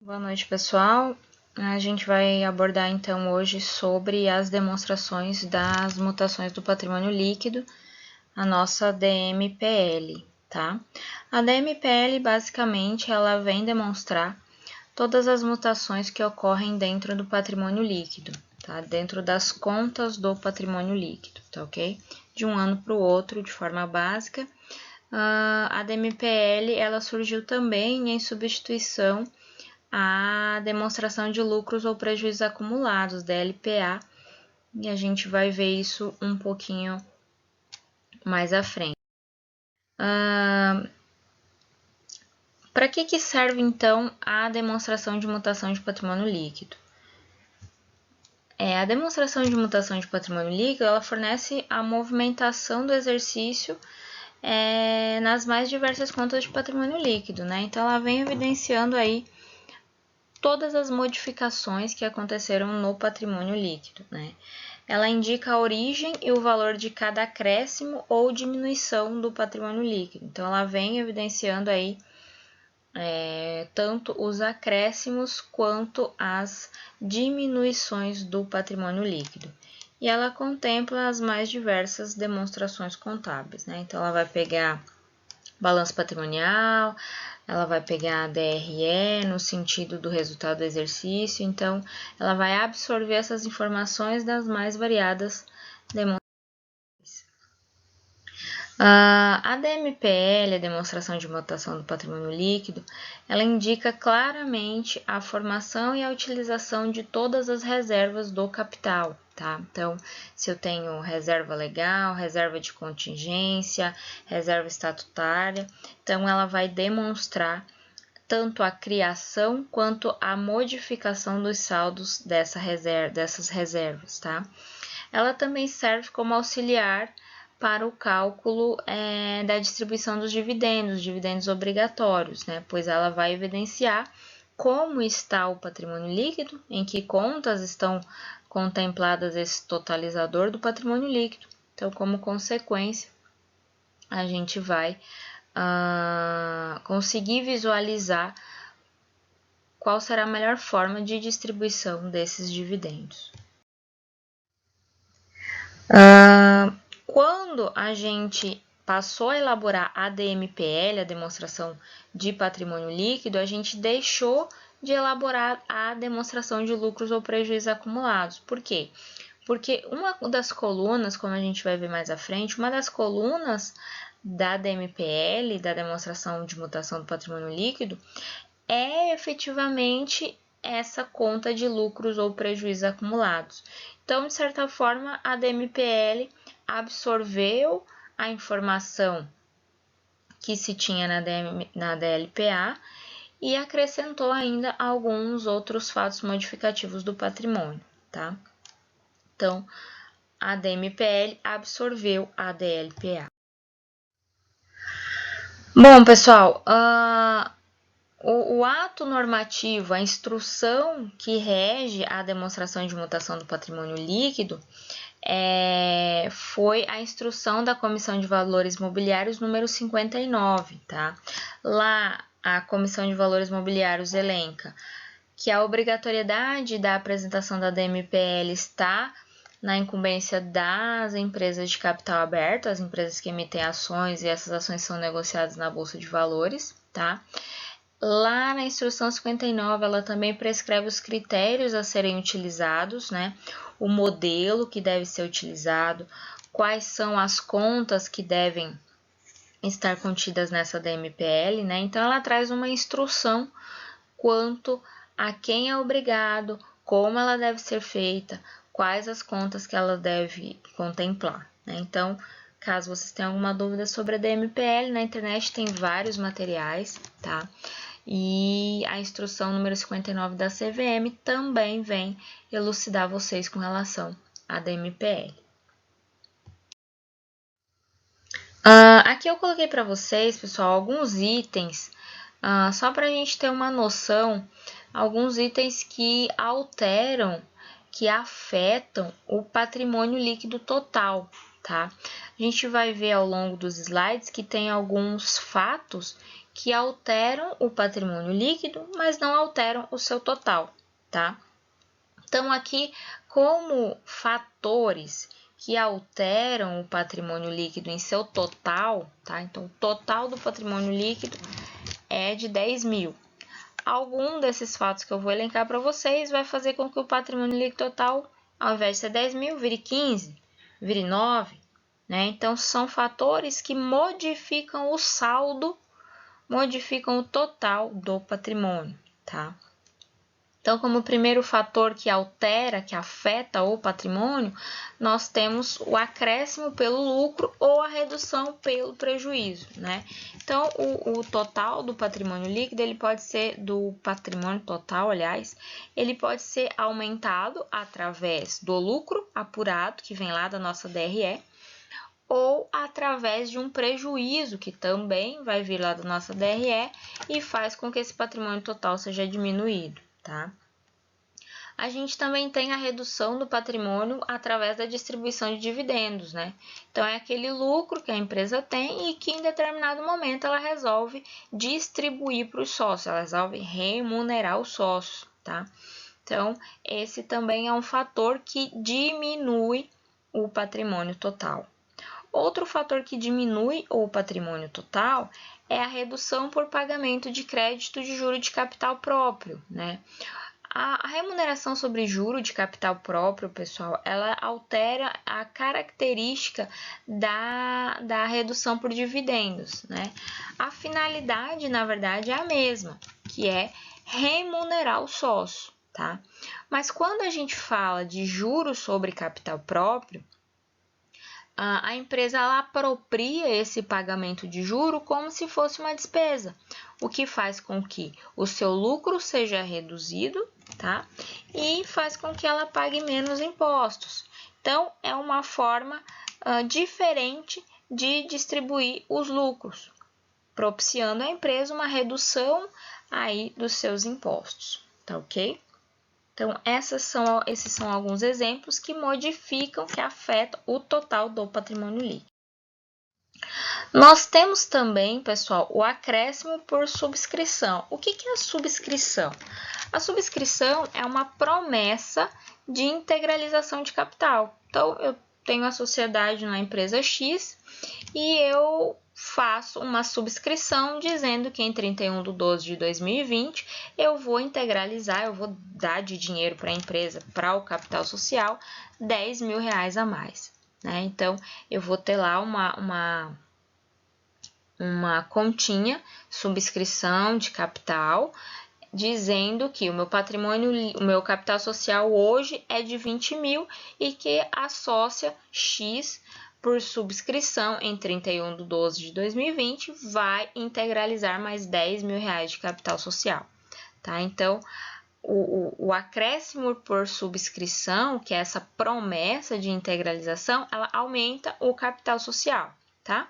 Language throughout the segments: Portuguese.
Boa noite, pessoal. A gente vai abordar então hoje sobre as demonstrações das mutações do patrimônio líquido, a nossa DMPL, tá? A DMPL basicamente ela vem demonstrar todas as mutações que ocorrem dentro do patrimônio líquido, tá? Dentro das contas do patrimônio líquido, tá ok? De um ano para o outro, de forma básica. A DMPL ela surgiu também em substituição a demonstração de lucros ou prejuízos acumulados, DLPA, e a gente vai ver isso um pouquinho mais à frente. Para que serve, então, a demonstração de mutação de patrimônio líquido? A demonstração de mutação de patrimônio líquido, ela fornece a movimentação do exercício nas mais diversas contas de patrimônio líquido, né? Então, ela vem evidenciando aí todas as modificações que aconteceram no patrimônio líquido, né? Ela indica a origem e o valor de cada acréscimo ou diminuição do patrimônio líquido. Então, ela vem evidenciando aí tanto os acréscimos quanto as diminuições do patrimônio líquido. E ela contempla as mais diversas demonstrações contábeis, né? Então, ela vai pegar balanço patrimonial, ela vai pegar a DRE no sentido do resultado do exercício, então ela vai absorver essas informações das mais variadas demonstrações. A DMPL, a demonstração de mutação do patrimônio líquido, ela indica claramente a formação e a utilização de todas as reservas do capital, tá? Então, se eu tenho reserva legal, reserva de contingência, reserva estatutária, então ela vai demonstrar tanto a criação quanto a modificação dos saldos dessas reservas, tá? Ela também serve como auxiliar para o cálculo da distribuição dos dividendos obrigatórios, né? Pois ela vai evidenciar como está o patrimônio líquido, em que contas estão contempladas esse totalizador do patrimônio líquido. Então, como consequência, a gente vai conseguir visualizar qual será a melhor forma de distribuição desses dividendos. Quando a gente passou a elaborar a DMPL, a demonstração de patrimônio líquido, a gente deixou de elaborar a demonstração de lucros ou prejuízos acumulados. Por quê? Porque uma das colunas, como a gente vai ver mais à frente, uma das colunas da DMPL, da demonstração de mutação do patrimônio líquido, é efetivamente essa conta de lucros ou prejuízos acumulados. Então, de certa forma, a DMPL absorveu a informação que se tinha na DLPA e acrescentou ainda alguns outros fatos modificativos do patrimônio, tá? Então, a DMPL absorveu a DLPA. Bom, pessoal, o ato normativo, a instrução que rege a demonstração de mutação do patrimônio líquido foi a instrução da Comissão de Valores Mobiliários número 59, tá? Lá, a Comissão de Valores Mobiliários elenca que a obrigatoriedade da apresentação da DMPL está na incumbência das empresas de capital aberto, as empresas que emitem ações e essas ações são negociadas na Bolsa de Valores, tá? Lá na instrução 59, ela também prescreve os critérios a serem utilizados, né? O modelo que deve ser utilizado, quais são as contas que devem estar contidas nessa DMPL, né? Então, ela traz uma instrução quanto a quem é obrigado, como ela deve ser feita, quais as contas que ela deve contemplar, né? Então, caso vocês tenham alguma dúvida sobre a DMPL, na internet tem vários materiais, tá? E a instrução número 59 da CVM também vem elucidar vocês com relação à DMPL. Aqui eu coloquei para vocês, pessoal, alguns itens, só para a gente ter uma noção, alguns itens que alteram, que afetam o patrimônio líquido total, tá? A gente vai ver ao longo dos slides que tem alguns fatos que alteram o patrimônio líquido, mas não alteram o seu total, tá? Então, aqui, como fatores que alteram o patrimônio líquido em seu total, tá? Então, o total do patrimônio líquido é de 10 mil. Algum desses fatos que eu vou elencar para vocês vai fazer com que o patrimônio líquido total, ao invés de ser 10 mil, vire 15, vire 9, né? Então, são fatores que modificam o saldo, modificam o total do patrimônio, tá? Então, como primeiro fator que altera, que afeta o patrimônio, nós temos o acréscimo pelo lucro ou a redução pelo prejuízo, né? Então, o total do patrimônio líquido, ele pode ser, do patrimônio total, aliás, ele pode ser aumentado através do lucro apurado, que vem lá da nossa DRE, ou através de um prejuízo, que também vai vir lá da nossa DRE e faz com que esse patrimônio total seja diminuído, tá? A gente também tem a redução do patrimônio através da distribuição de dividendos, né? Então, é aquele lucro que a empresa tem e que em determinado momento ela resolve distribuir para os sócios, ela resolve remunerar os sócios, tá? Então, esse também é um fator que diminui o patrimônio total. Outro fator que diminui o patrimônio total é a redução por pagamento de crédito de juro de capital próprio, né? A remuneração sobre juro de capital próprio, pessoal, ela altera a característica da redução por dividendos, né? A finalidade, na verdade, é a mesma, que é remunerar o sócio, tá? Mas quando a gente fala de juros sobre capital próprio, a empresa ela apropria esse pagamento de juro como se fosse uma despesa, o que faz com que o seu lucro seja reduzido, tá? E faz com que ela pague menos impostos. Então, é uma forma diferente de distribuir os lucros, propiciando à empresa uma redução aí dos seus impostos, tá ok? Então, esses são alguns exemplos que modificam, que afetam o total do patrimônio líquido. Nós temos também, pessoal, o acréscimo por subscrição. O que é a subscrição? A subscrição é uma promessa de integralização de capital. Então, eu tenho a sociedade na empresa X e eu faço uma subscrição dizendo que em 31/12/2020 eu vou integralizar, eu vou dar de dinheiro para a empresa, para o capital social, 10 mil reais a mais, né? Então, eu vou ter lá uma continha, subscrição de capital, dizendo que o meu patrimônio, o meu capital social hoje é de 20 mil e que a sócia X, por subscrição em 31/12/2020, vai integralizar mais 10 mil reais de capital social, tá? Então, o acréscimo por subscrição, que é essa promessa de integralização, ela aumenta o capital social, tá?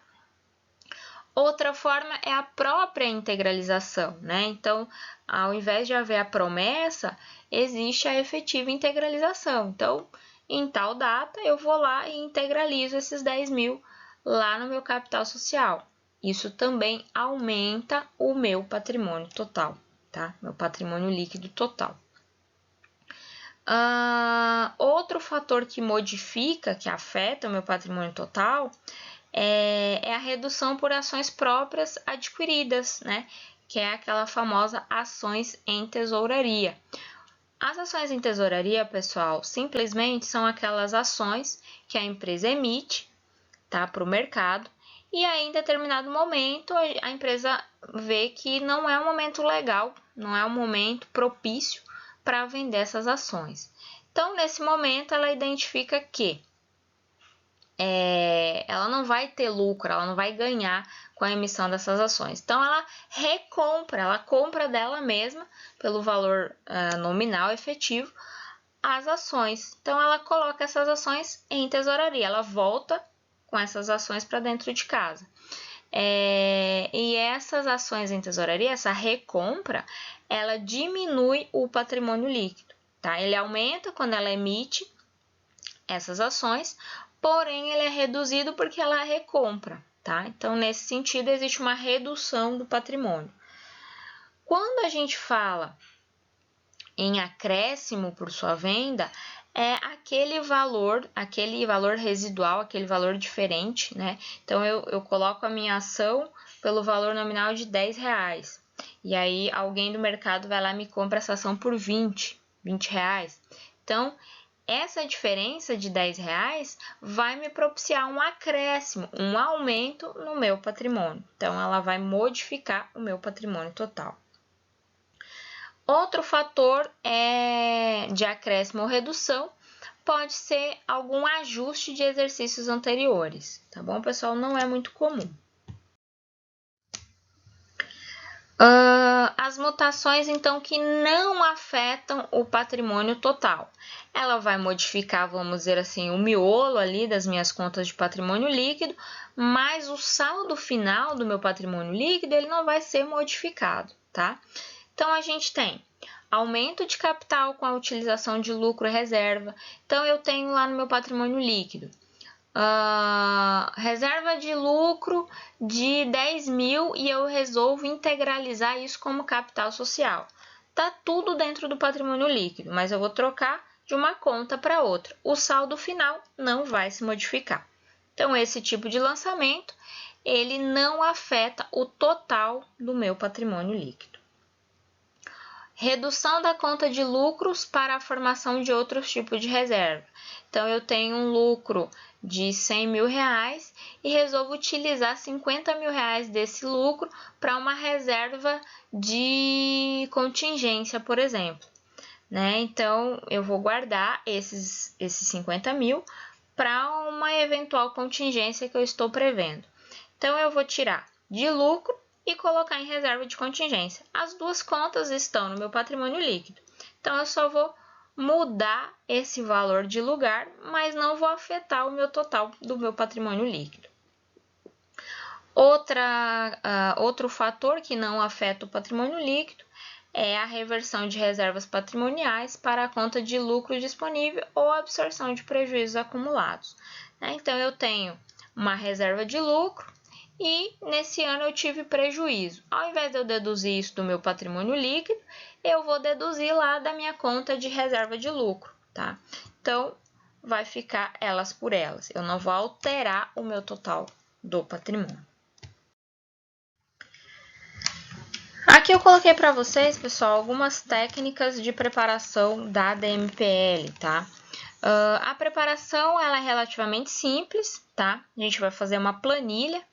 Outra forma é a própria integralização, né? Então, ao invés de haver a promessa, existe a efetiva integralização. Então, em tal data, eu vou lá e integralizo esses 10 mil lá no meu capital social. Isso também aumenta o meu patrimônio total, tá? Meu patrimônio líquido total. Outro fator que modifica, que afeta o meu patrimônio total, é a redução por ações próprias adquiridas, né? Que é aquela famosa ações em tesouraria. As ações em tesouraria, pessoal, simplesmente são aquelas ações que a empresa emite, tá, para o mercado, e aí, em determinado momento, a empresa vê que não é um momento legal, não é um momento propício para vender essas ações. Então, nesse momento, ela identifica que ela não vai ter lucro, ela não vai ganhar com a emissão dessas ações. Então, ela recompra, ela compra dela mesma, pelo valor nominal efetivo, as ações. Então, ela coloca essas ações em tesouraria, ela volta com essas ações para dentro de casa. E essas ações em tesouraria, essa recompra, ela diminui o patrimônio líquido, tá? Ele aumenta quando ela emite essas ações, porém ele é reduzido porque ela recompra, tá? Então, nesse sentido, existe uma redução do patrimônio. Quando a gente fala em acréscimo por sua venda, é aquele valor residual, aquele valor diferente, né? Então, eu coloco a minha ação pelo valor nominal de R$10. E aí, alguém do mercado vai lá e me compra essa ação por R$20. Então, essa diferença de R$10 vai me propiciar um acréscimo, um aumento no meu patrimônio. Então, ela vai modificar o meu patrimônio total. Outro fator de acréscimo ou redução pode ser algum ajuste de exercícios anteriores, tá bom, pessoal? Não é muito comum. As mutações, então, que não afetam o patrimônio total. Ela vai modificar, vamos dizer assim, o miolo ali das minhas contas de patrimônio líquido, mas o saldo final do meu patrimônio líquido, ele não vai ser modificado, tá? Então, a gente tem aumento de capital com a utilização de lucro e reserva. Então, eu tenho lá no meu patrimônio líquido reserva de lucro de 10 mil e eu resolvo integralizar isso como capital social. Tá tudo dentro do patrimônio líquido, mas eu vou trocar de uma conta para outra. O saldo final não vai se modificar. Então, esse tipo de lançamento, ele não afeta o total do meu patrimônio líquido. Redução da conta de lucros para a formação de outros tipos de reserva. Então, eu tenho um lucro de R$100 mil e resolvo utilizar R$50 mil desse lucro para uma reserva de contingência, por exemplo. Né? Então, eu vou guardar esses 50 mil para uma eventual contingência que eu estou prevendo. Então, eu vou tirar de lucro e colocar em reserva de contingência. As duas contas estão no meu patrimônio líquido. Então, eu só vou mudar esse valor de lugar, mas não vou afetar o meu total do meu patrimônio líquido. Outro fator que não afeta o patrimônio líquido é a reversão de reservas patrimoniais para a conta de lucro disponível ou absorção de prejuízos acumulados. Então, eu tenho uma reserva de lucro e nesse ano eu tive prejuízo. Ao invés de eu deduzir isso do meu patrimônio líquido, eu vou deduzir lá da minha conta de reserva de lucro, tá? Então, vai ficar elas por elas. Eu não vou alterar o meu total do patrimônio. Aqui eu coloquei para vocês, pessoal, algumas técnicas de preparação da DMPL, tá? A preparação ela é relativamente simples, tá? A gente vai fazer uma planilha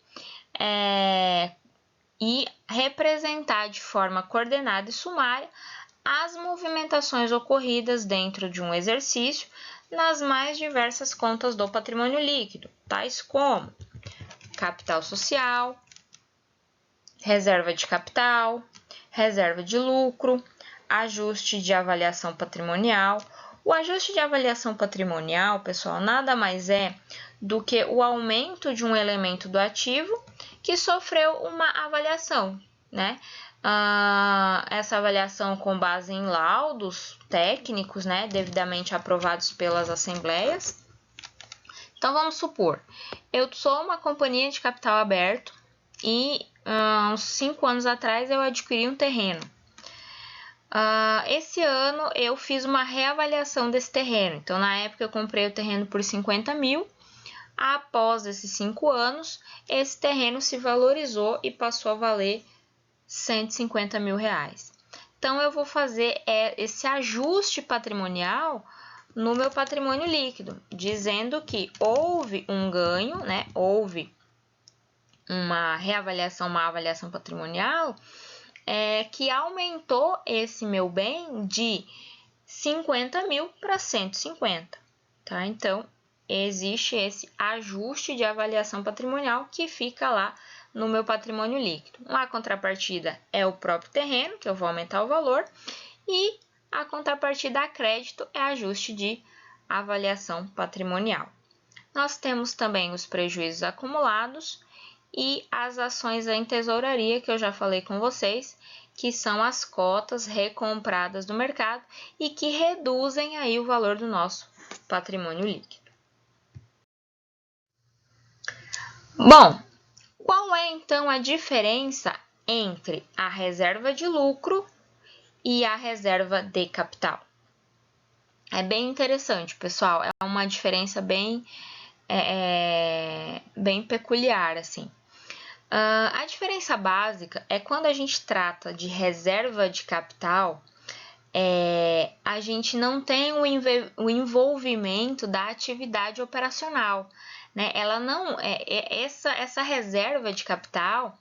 e representar de forma coordenada e sumária as movimentações ocorridas dentro de um exercício nas mais diversas contas do patrimônio líquido, tais como capital social, reserva de capital, reserva de lucro, ajuste de avaliação patrimonial. O ajuste de avaliação patrimonial, pessoal, nada mais é do que o aumento de um elemento do ativo que sofreu uma avaliação, né? Essa avaliação com base em laudos técnicos, né, devidamente aprovados pelas assembleias. Então, vamos supor, eu sou uma companhia de capital aberto e uns 5 anos atrás eu adquiri um terreno. Esse ano eu fiz uma reavaliação desse terreno. Então, na época eu comprei o terreno por 50 mil. Após esses 5 anos, esse terreno se valorizou e passou a valer 150 mil reais. Então, eu vou fazer esse ajuste patrimonial no meu patrimônio líquido, dizendo que houve um ganho, né? Houve uma reavaliação, uma avaliação patrimonial que aumentou esse meu bem de 50 mil para 150, tá? Então, existe esse ajuste de avaliação patrimonial que fica lá no meu patrimônio líquido. Uma contrapartida é o próprio terreno, que eu vou aumentar o valor, e a contrapartida a crédito é ajuste de avaliação patrimonial. Nós temos também os prejuízos acumulados e as ações em tesouraria, que eu já falei com vocês, que são as cotas recompradas do mercado e que reduzem aí o valor do nosso patrimônio líquido. Bom, Qual é, então, a diferença entre a reserva de lucro e a reserva de capital? É bem interessante, pessoal. É uma diferença bem peculiar, assim. A diferença básica é quando a gente trata de reserva de capital, a gente não tem o envolvimento da atividade operacional, né? Ela não, essa reserva de capital,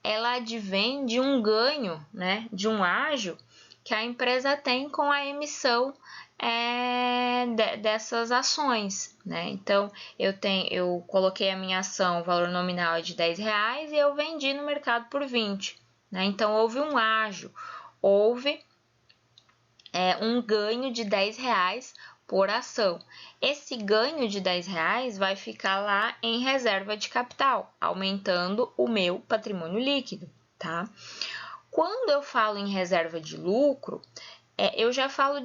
ela advém de um ganho, né? De um ágio que a empresa tem com a emissão dessas ações, né? Então, eu coloquei a minha ação, o valor nominal é de R$10 e eu vendi no mercado por 20, né? Então, houve um ágio, houve um ganho de R$10 por ação. Esse ganho de R$10 vai ficar lá em reserva de capital, aumentando o meu patrimônio líquido, tá? Quando eu falo em reserva de lucro, eu já falo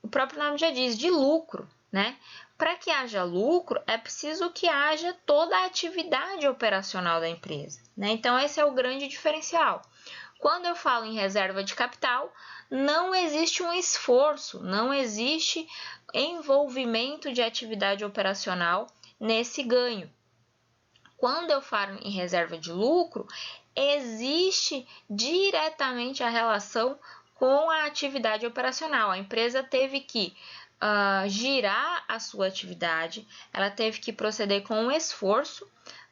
o próprio nome já diz, de lucro, né? Para que haja lucro, é preciso que haja toda a atividade operacional da empresa, né? Então, esse é o grande diferencial. Quando eu falo em reserva de capital, não existe um esforço, não existe envolvimento de atividade operacional nesse ganho. Quando eu falo em reserva de lucro, existe diretamente a relação com a atividade operacional. A empresa teve que girar a sua atividade, ela teve que proceder com um esforço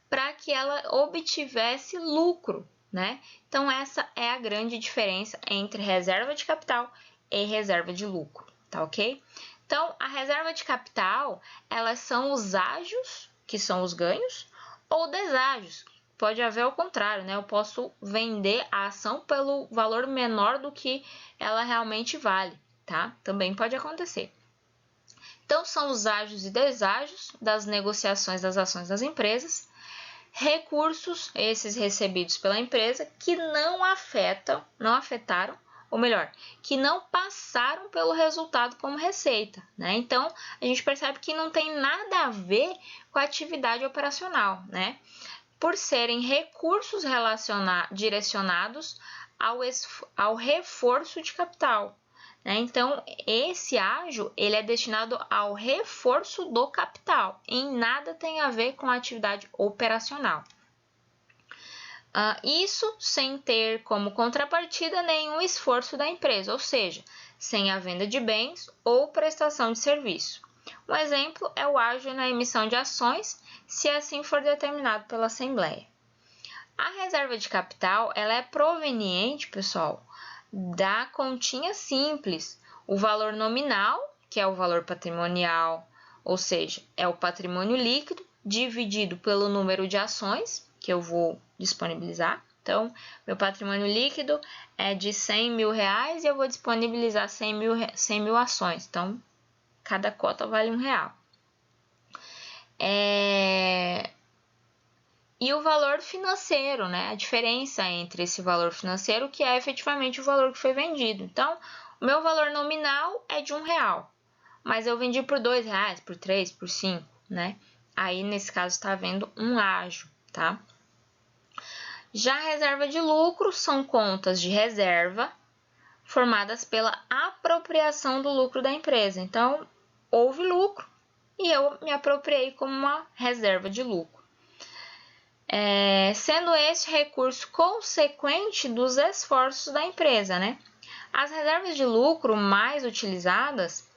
para que ela obtivesse lucro, né? Então, essa é a grande diferença entre reserva de capital e reserva de lucro, tá ok? Então, a reserva de capital, elas são os ágios, que são os ganhos, ou deságios. Pode haver o contrário, né? Eu posso vender a ação pelo valor menor do que ela realmente vale, tá? Também pode acontecer. Então, são os ágios e deságios das negociações das ações das empresas, recursos, esses recebidos pela empresa, que não afetaram, ou melhor, que não passaram pelo resultado como receita, né? Então, a gente percebe que não tem nada a ver com a atividade operacional, né? Por serem recursos direcionados ao reforço de capital, né? Então, esse ágio ele é destinado ao reforço do capital, em nada tem a ver com a atividade operacional. Isso sem ter como contrapartida nenhum esforço da empresa, ou seja, sem a venda de bens ou prestação de serviço. Um exemplo é o ágio na emissão de ações, se assim for determinado pela Assembleia. A reserva de capital ela é proveniente, pessoal, da continha simples, o valor nominal, que é o valor patrimonial, ou seja, é o patrimônio líquido, dividido pelo número de ações que eu vou disponibilizar. Então, meu patrimônio líquido é de R$100 mil e eu vou disponibilizar 100 mil ações. Então, cada cota vale R$1. E o valor financeiro, né? A diferença entre esse valor financeiro, que é efetivamente o valor que foi vendido. Então, o meu valor nominal é de R$1, mas eu vendi por R$2, por 3, por 5, né? Aí, nesse caso, está havendo um ágio, tá? Já a reserva de lucro são contas de reserva formadas pela apropriação do lucro da empresa. Então, houve lucro e eu me apropriei como uma reserva de lucro. Sendo esse recurso consequente dos esforços da empresa, né? As reservas de lucro mais utilizadas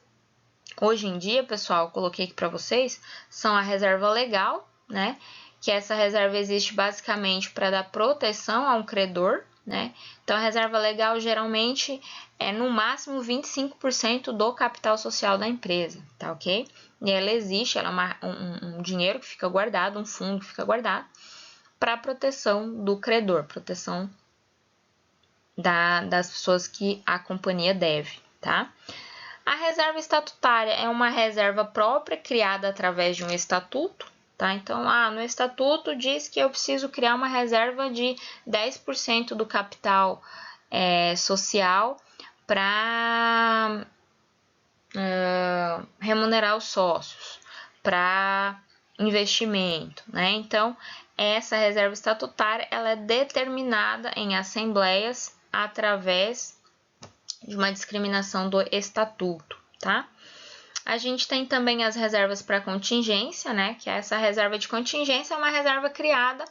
hoje em dia, pessoal, coloquei aqui para vocês, são a reserva legal, né? Que essa reserva existe basicamente para dar proteção a um credor, né? Então, a reserva legal geralmente é no máximo 25% do capital social da empresa, tá ok? E ela existe, ela é um dinheiro que fica guardado, um fundo que fica guardado para proteção do credor, proteção das pessoas que a companhia deve, tá? A reserva estatutária é uma reserva própria criada através de um estatuto, tá? Então, no estatuto diz que eu preciso criar uma reserva de 10% do capital social para remunerar os sócios, para investimento, né? Então, essa reserva estatutária ela é determinada em assembleias através de uma discriminação do estatuto, tá? A gente tem também as reservas para contingência, né? Que essa reserva de contingência é uma reserva criada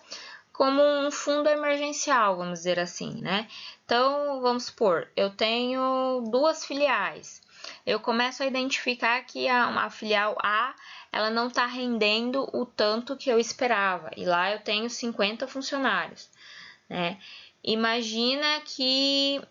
como um fundo emergencial, vamos dizer assim, né? Então, vamos supor, eu tenho 2 filiais. Eu começo a identificar que a filial A, ela não está rendendo o tanto que eu esperava. E lá eu tenho 50 funcionários, né? Imagina que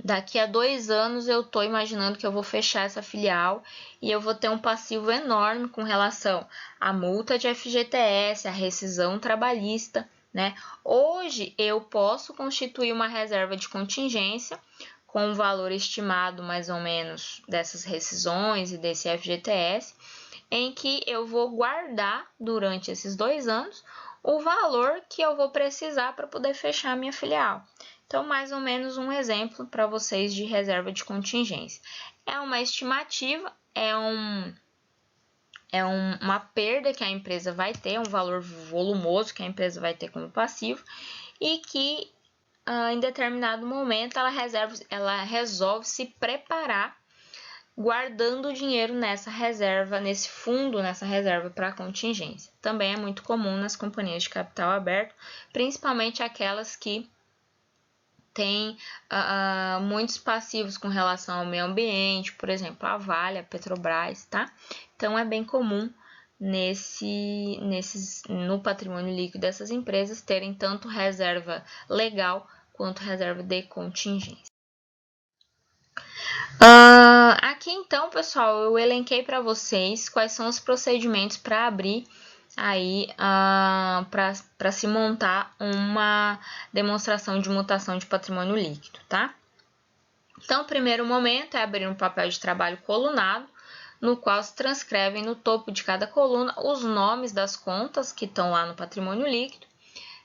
daqui a 2 anos eu estou imaginando que eu vou fechar essa filial e eu vou ter um passivo enorme com relação à multa de FGTS, à rescisão trabalhista, né? Hoje eu posso constituir uma reserva de contingência com um valor estimado mais ou menos dessas rescisões e desse FGTS, em que eu vou guardar durante esses 2 anos o valor que eu vou precisar para poder fechar a minha filial. Então, mais ou menos um exemplo para vocês de reserva de contingência. É uma estimativa, uma perda que a empresa vai ter, um valor volumoso que a empresa vai ter como passivo e que em determinado momento ela resolve se preparar guardando o dinheiro nessa reserva, nesse fundo, nessa reserva para contingência. Também é muito comum nas companhias de capital aberto, principalmente aquelas que têm muitos passivos com relação ao meio ambiente, por exemplo, a Vale, a Petrobras, tá? Então, é bem comum no patrimônio líquido dessas empresas terem tanto reserva legal quanto reserva de contingência. Aqui então, pessoal, eu elenquei para vocês quais são os procedimentos para abrir aí para se montar uma demonstração de mutação de patrimônio líquido, tá? Então, o primeiro momento é abrir um papel de trabalho colunado, no qual se transcrevem no topo de cada coluna os nomes das contas que estão lá no patrimônio líquido,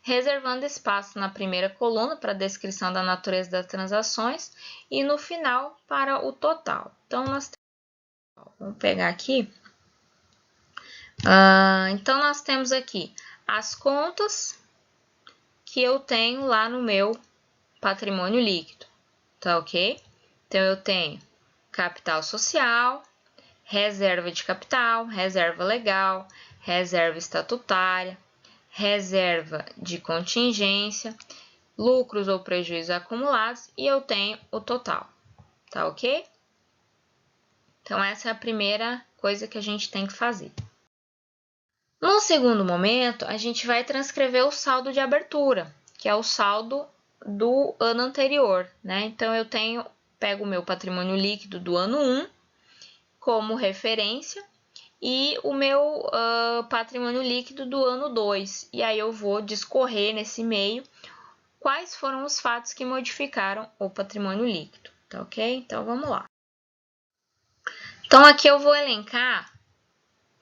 reservando espaço na primeira coluna para a descrição da natureza das transações e no final para o total. Então, vamos pegar aqui. Então, nós temos aqui as contas que eu tenho lá no meu patrimônio líquido, tá ok? Então, eu tenho capital social, reserva de capital, reserva legal, reserva estatutária, reserva de contingência, lucros ou prejuízos acumulados e eu tenho o total, tá ok? Então, essa é a primeira coisa que a gente tem que fazer. No segundo momento, a gente vai transcrever o saldo de abertura, que é o saldo do ano anterior, né? Então, eu pego o meu patrimônio líquido do ano 1 como referência e o meu patrimônio líquido do ano 2. E aí eu vou discorrer nesse meio quais foram os fatos que modificaram o patrimônio líquido, tá ok? Então, vamos lá. Então, aqui eu vou elencar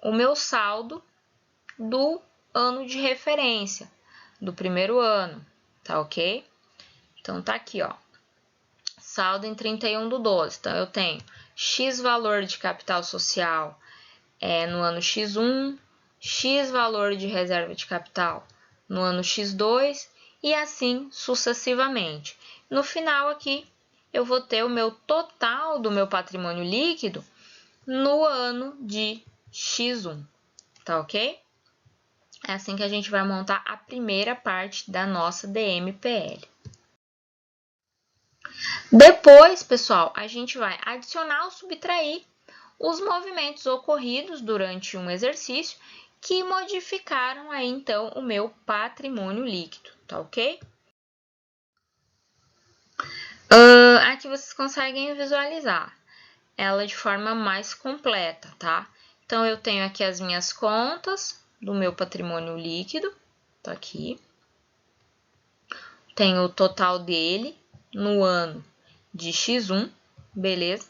o meu saldo do ano de referência, do primeiro ano, tá ok? Então, tá aqui, ó, saldo em 31/12. Então, eu tenho X valor de capital social no ano X1, X valor de reserva de capital no ano X2 e assim sucessivamente. No final aqui, eu vou ter o meu total do meu patrimônio líquido no ano de X1, tá ok? É assim que a gente vai montar a primeira parte da nossa DMPL. Depois, pessoal, a gente vai adicionar ou subtrair os movimentos ocorridos durante um exercício que modificaram aí, então, o meu patrimônio líquido, tá ok? Aqui vocês conseguem visualizar ela de forma mais completa, tá? Então, eu tenho aqui as minhas contas do meu patrimônio líquido, tá aqui. Tenho o total dele no ano de X1, beleza?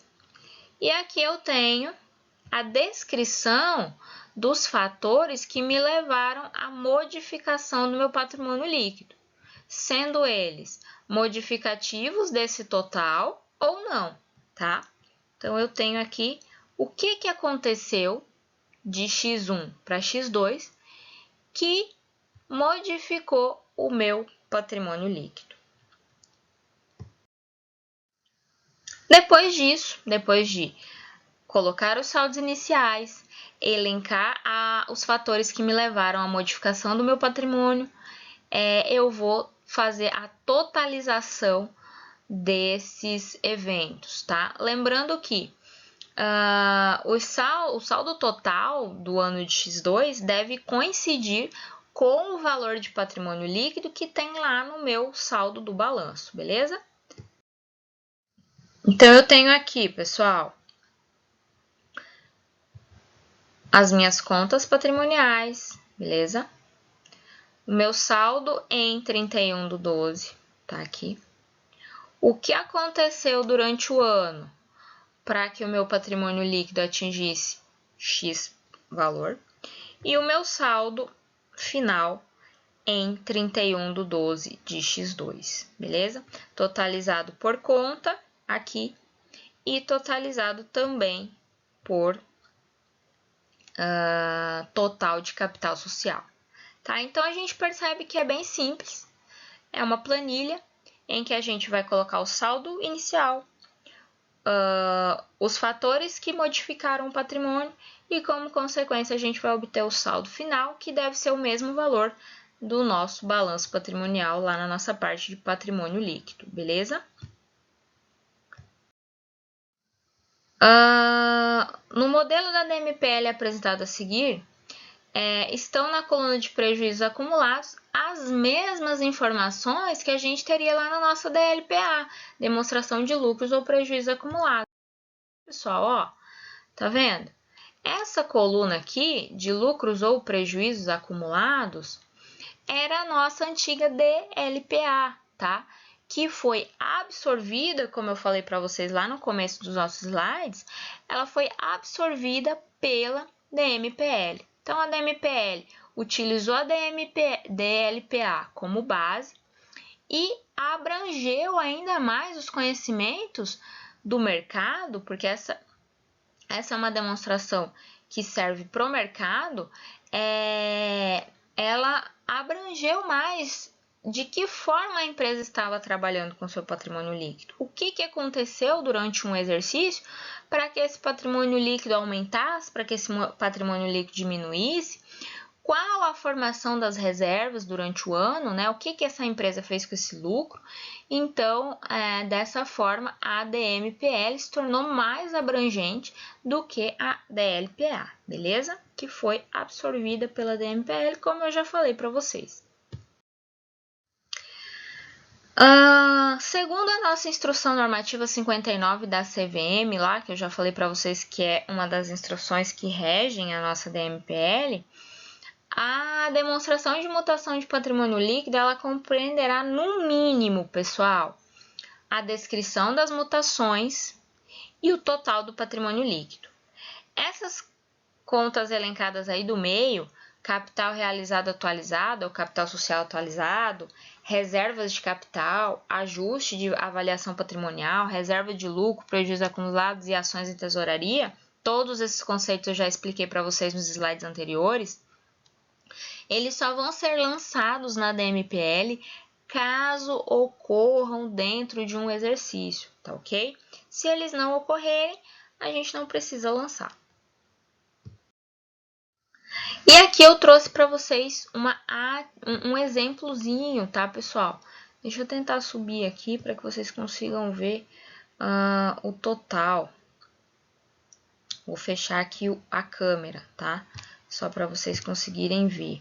E aqui eu tenho a descrição dos fatores que me levaram à modificação do meu patrimônio líquido, sendo eles modificativos desse total ou não, tá? Então, eu tenho aqui o que aconteceu de X1 para X2 que modificou o meu patrimônio líquido. Depois disso, depois de colocar os saldos iniciais, elencar os fatores que me levaram à modificação do meu patrimônio, eu vou fazer a totalização desses eventos, tá? Lembrando que o saldo total do ano de X2 deve coincidir com o valor de patrimônio líquido que tem lá no meu saldo do balanço, beleza? Então, eu tenho aqui, pessoal, as minhas contas patrimoniais, beleza? O meu saldo em 31/12, tá aqui. O que aconteceu durante o ano para que o meu patrimônio líquido atingisse X valor. E o meu saldo final em 31/12 de X2, beleza? Totalizado por conta aqui e totalizado também por total de capital social, tá? Então, a gente percebe que é bem simples, é uma planilha em que a gente vai colocar o saldo inicial, os fatores que modificaram o patrimônio e, como consequência, a gente vai obter o saldo final, que deve ser o mesmo valor do nosso balanço patrimonial lá na nossa parte de patrimônio líquido, beleza? No modelo da DMPL apresentado a seguir, estão na coluna de prejuízos acumulados as mesmas informações que a gente teria lá na nossa DLPA, demonstração de lucros ou prejuízos acumulados. Pessoal, ó, tá vendo? Essa coluna aqui, de lucros ou prejuízos acumulados, era a nossa antiga DLPA, tá? Que foi absorvida, como eu falei para vocês lá no começo dos nossos slides, ela foi absorvida pela DMPL. Então, a DMPL utilizou a DLPA como base e abrangeu ainda mais os conhecimentos do mercado, porque essa é uma demonstração que serve para o mercado, ela abrangeu mais de que forma a empresa estava trabalhando com seu patrimônio líquido. O que aconteceu durante um exercício para que esse patrimônio líquido aumentasse, para que esse patrimônio líquido diminuísse, qual a formação das reservas durante o ano, né? O que essa empresa fez com esse lucro. Então, dessa forma, a DMPL se tornou mais abrangente do que a DLPA, beleza? Que foi absorvida pela DMPL, como eu já falei para vocês. Segundo a nossa instrução normativa 59 da CVM, lá, que eu já falei para vocês que é uma das instruções que regem a nossa DMPL, a demonstração de mutação de patrimônio líquido, ela compreenderá, no mínimo, pessoal, a descrição das mutações e o total do patrimônio líquido. Essas contas elencadas aí do meio, capital realizado atualizado, ou capital social atualizado, reservas de capital, ajuste de avaliação patrimonial, reserva de lucro, prejuízos acumulados e ações em tesouraria, todos esses conceitos eu já expliquei para vocês nos slides anteriores. Eles só vão ser lançados na DMPL caso ocorram dentro de um exercício, tá ok? Se eles não ocorrerem, a gente não precisa lançar. E aqui eu trouxe para vocês um exemplozinho, tá, pessoal? Deixa eu tentar subir aqui para que vocês consigam ver o total. Vou fechar aqui a câmera, tá? Só para vocês conseguirem ver.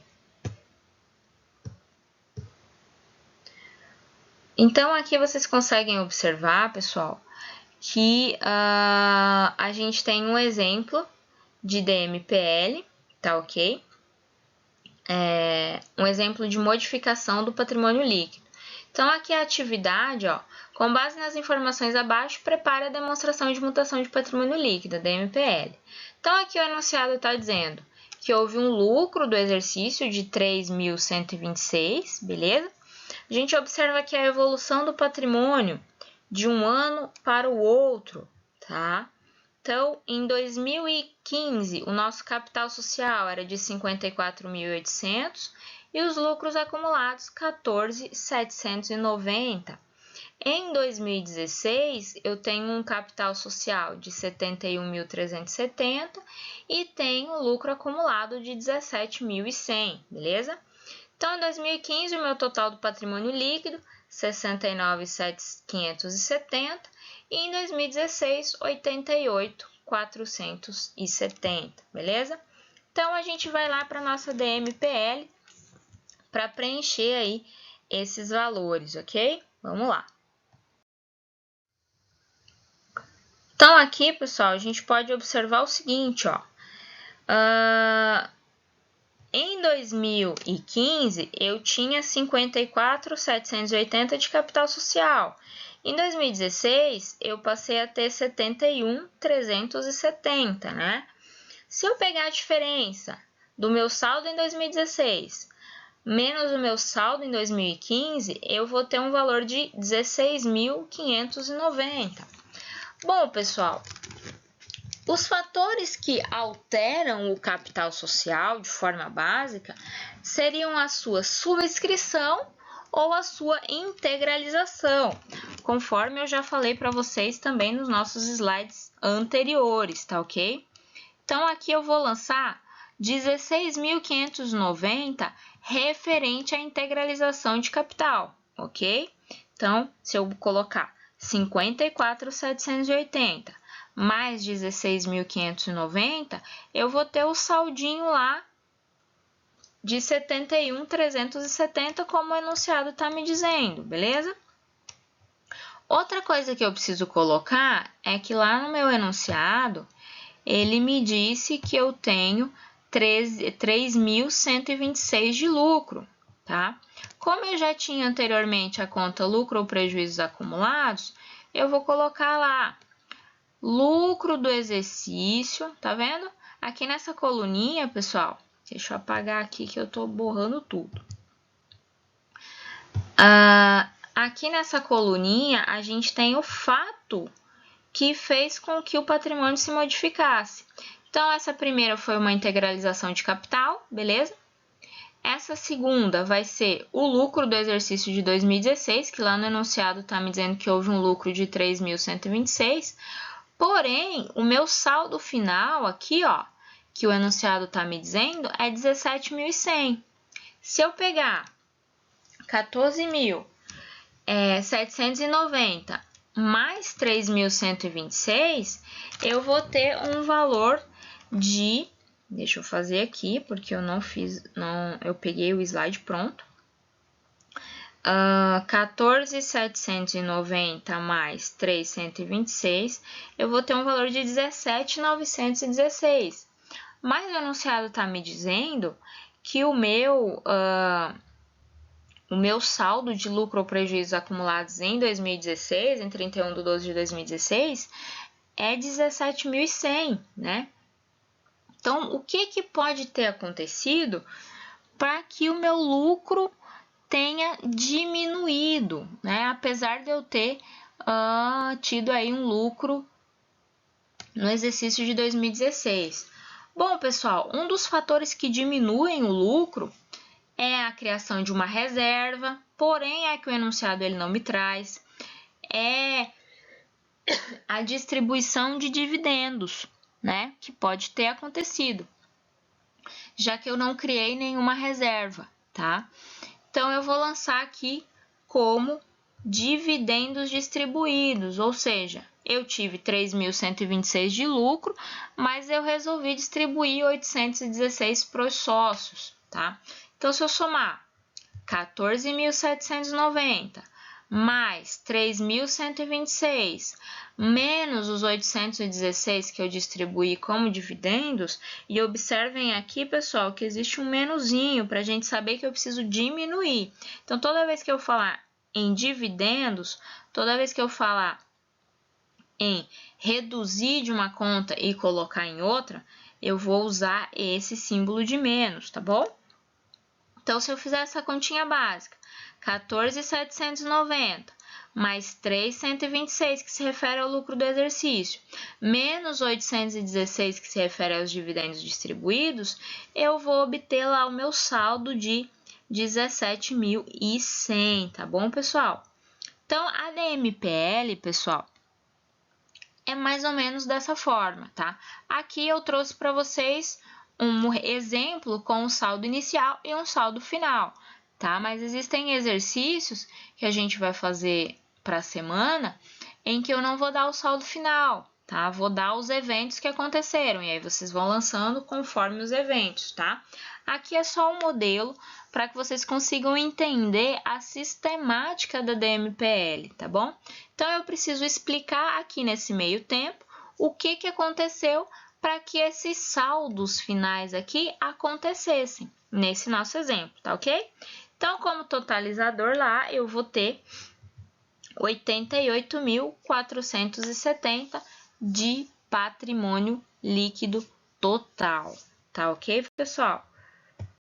Então, aqui vocês conseguem observar, pessoal, que a gente tem um exemplo de DMPL, tá ok? Um exemplo de modificação do patrimônio líquido. Então, aqui a atividade, ó, com base nas informações abaixo, prepare a demonstração de mutação de patrimônio líquido, DMPL. Então, aqui o enunciado está dizendo que houve um lucro do exercício de 3.126, beleza? A gente observa que a evolução do patrimônio de um ano para o outro, tá? Então, em 2015, o nosso capital social era de 54.800 e os lucros acumulados 14.790. Em 2016, eu tenho um capital social de 71.370 e tenho lucro acumulado de 17.100, beleza? Então, em 2015, o meu total do patrimônio líquido, 69.570 e em 2016, 88.470, beleza? Então, a gente vai lá para a nossa DMPL para preencher aí esses valores, ok? Vamos lá. Então, aqui, pessoal, a gente pode observar o seguinte, ó. Em 2015, eu tinha 54.780 de capital social. Em 2016, eu passei a ter 71.370, né? Se eu pegar a diferença do meu saldo em 2016 menos o meu saldo em 2015, eu vou ter um valor de 16.590. Bom, pessoal, os fatores que alteram o capital social de forma básica seriam a sua subscrição ou a sua integralização, conforme eu já falei para vocês também nos nossos slides anteriores, tá ok? Então, aqui eu vou lançar 16.590 referente à integralização de capital, ok? Então, se eu colocar 54.780 mais 16.590, eu vou ter o saldinho lá de 71.370, como o enunciado está me dizendo, beleza? Outra coisa que eu preciso colocar é que lá no meu enunciado, ele me disse que eu tenho 3.126 de lucro, tá? Como eu já tinha anteriormente a conta lucro ou prejuízos acumulados, eu vou colocar lá lucro do exercício, tá vendo? Aqui nessa coluninha, pessoal, deixa eu apagar aqui que eu tô borrando tudo. Aqui nessa coluninha, a gente tem o fato que fez com que o patrimônio se modificasse. Então, essa primeira foi uma integralização de capital, beleza? Essa segunda vai ser o lucro do exercício de 2016, que lá no enunciado está me dizendo que houve um lucro de 3.126. Porém, o meu saldo final aqui, ó, que o enunciado está me dizendo, é 17.100. Se eu pegar 14.790 mais 3.126, eu vou ter um valor de... Deixa eu fazer aqui, porque eu não fiz... eu peguei o slide pronto. 14.790 mais 3.126, eu vou ter um valor de 17.916. Mas o enunciado está me dizendo que o meu saldo de lucro ou prejuízos acumulados em 2016, em 31/12 de 2016, é 17.100, né? Então, o que pode ter acontecido para que o meu lucro tenha diminuído, né? Apesar de eu ter tido aí um lucro no exercício de 2016. Bom, pessoal, um dos fatores que diminuem o lucro é a criação de uma reserva, porém é que o enunciado ele não me traz, é a distribuição de dividendos, né, que pode ter acontecido, já que eu não criei nenhuma reserva, tá? Então, eu vou lançar aqui como dividendos distribuídos, ou seja, eu tive 3.126 de lucro, mas eu resolvi distribuir 816 para os sócios, tá? Então, se eu somar 14.790 mais 3.126 menos os 816 que eu distribuí como dividendos, e observem aqui, pessoal, que existe um menuzinho para a gente saber que eu preciso diminuir. Então, toda vez que eu falar em dividendos, toda vez que eu falar em reduzir de uma conta e colocar em outra, eu vou usar esse símbolo de menos, tá bom? Então, se eu fizer essa continha básica, 14.790 mais 3.126, que se refere ao lucro do exercício, menos 816, que se refere aos dividendos distribuídos, eu vou obter lá o meu saldo de 17.100, tá bom, pessoal? Então, a DMPL, pessoal, é mais ou menos dessa forma, tá? Aqui eu trouxe para vocês um exemplo com um saldo inicial e um saldo final, tá? Mas existem exercícios que a gente vai fazer para a semana em que eu não vou dar o saldo final, tá? Vou dar os eventos que aconteceram e aí vocês vão lançando conforme os eventos, tá? Aqui é só um modelo para que vocês consigam entender a sistemática da DMPL, tá bom? Então, eu preciso explicar aqui nesse meio tempo o que aconteceu para que esses saldos finais aqui acontecessem, nesse nosso exemplo, tá ok? Então, como totalizador lá, eu vou ter 88.470 de patrimônio líquido total, tá ok, pessoal?